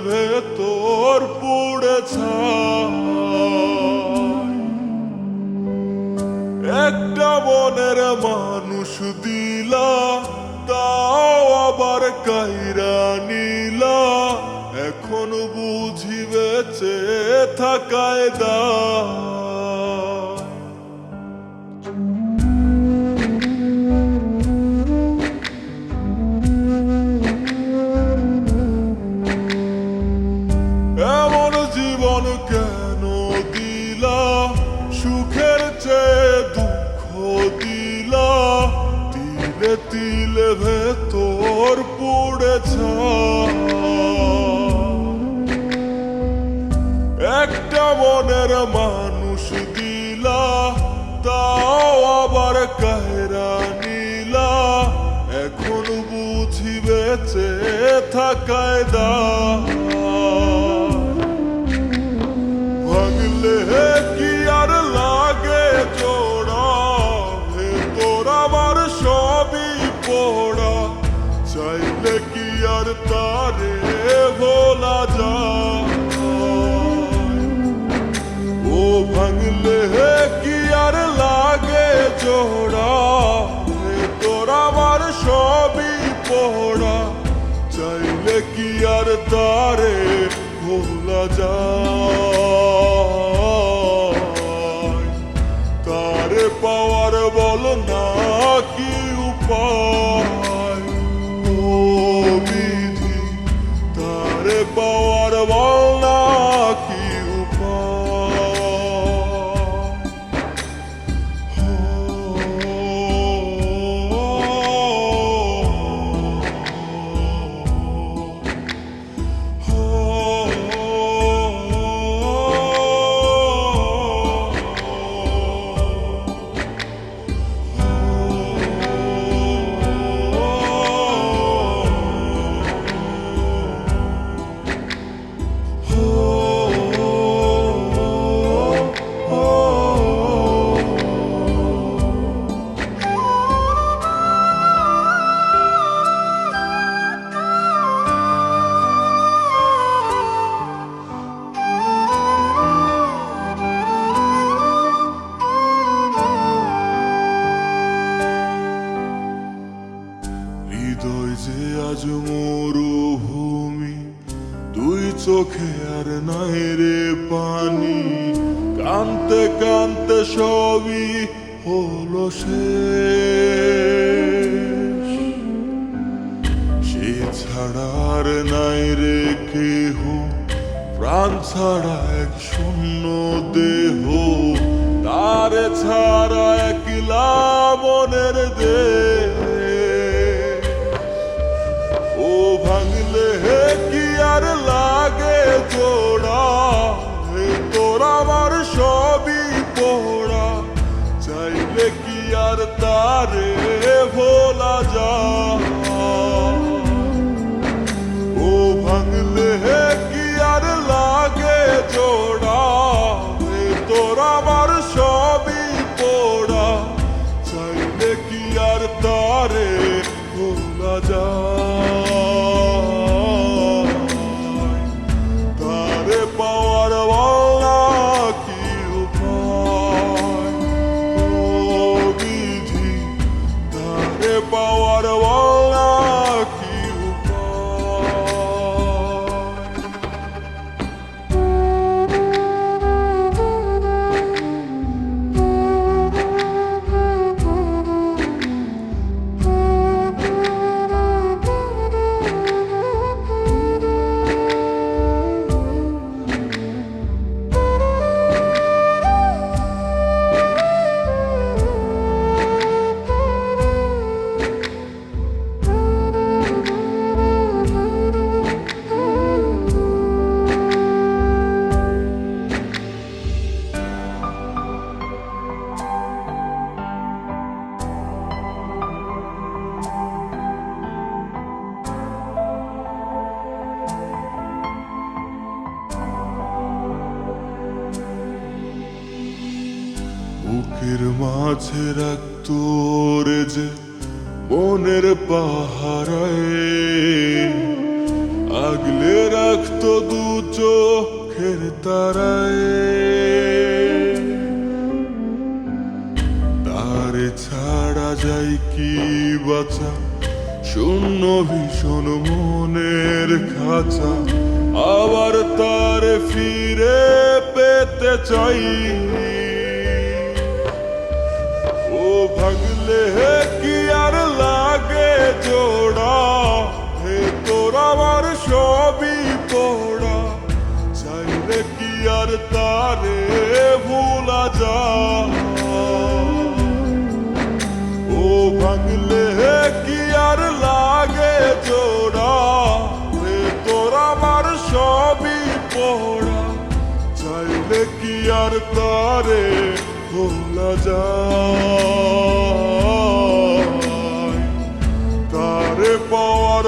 ভেতর পুড়ে ছাই। একটা মনের মানুষ দিলা, তাও আবার কাইরা নিলা। এখন বুঝি বেঁচে থাকায় দায়। এমন জীবন কেন দিলা, সুখের চেয়ে দুঃখ দিলা। তিলে তিলে ভেতর পুড়ে ছাই। একটা মনের মানুষ দিলা, তাও আবার কায়রা নিলা। এখন বুঝি বেঁচে থাকায় দায়। ভাঙলে কি আর লাগে জোড়া, ভেতর আমার সবই পোড়া। চাইলে কি আর তারে ভোলা যায়? ও ভাঙলে কি আর লাগে জোড়া, ভেতর আমার সবই পোড়া। চাইলে কি আর তারে ভোলা যায়? তারে পাওয়ার বল না কি উপায়? ও বিধি, তারে পাওয়ার বল না কি হৃদয় যে আজ মরুভূমি, দুই চোখে আর নাই রে পানি। কানতে কানতে সবই হলো শেষ। সে ছাড়া আর নাই রে কেহ, প্রাণ ছাড়া এক শূন্য দেহ। তারে ছাড়া একলা মনের দেহ। ও ভাঙলে কি আর লাগে জোড়া, ভেতর আমার সবই পোড়া। চাইলে কি আর তারে ভোলা যায়? ও ভাঙলে কি আর লাগে জোড়া, ভেতর আমার সবই পোড়া। চাইলে কি আর তারে ভোলা যায়? তারে পাওয়ার বলা কি উপায়? ও বিধি, তারে পাওয়ার বলা কি বুকের মাঝে রাখতো রে যে মনের পাহারায়, আগলে রাখতো দু চোখের তারায়, তারে ছাড়া যাই কি বাঁচা, শূন্য ভীষণ মনের খাঁচা, আবার তারে ফিরে পেতে চাই। ও ভাগলে কি আর লাগে জোড়া, হে তোর আমার সবই পোড়া, চাইলে কি আর তারে ভুলা যায়। ও ভাগলে কি আর লাগে জোড়া, হে তোর আমার সবই পোড়া, চাইলে কি আর তারে ভোলা যায়। তারে পাওয়ার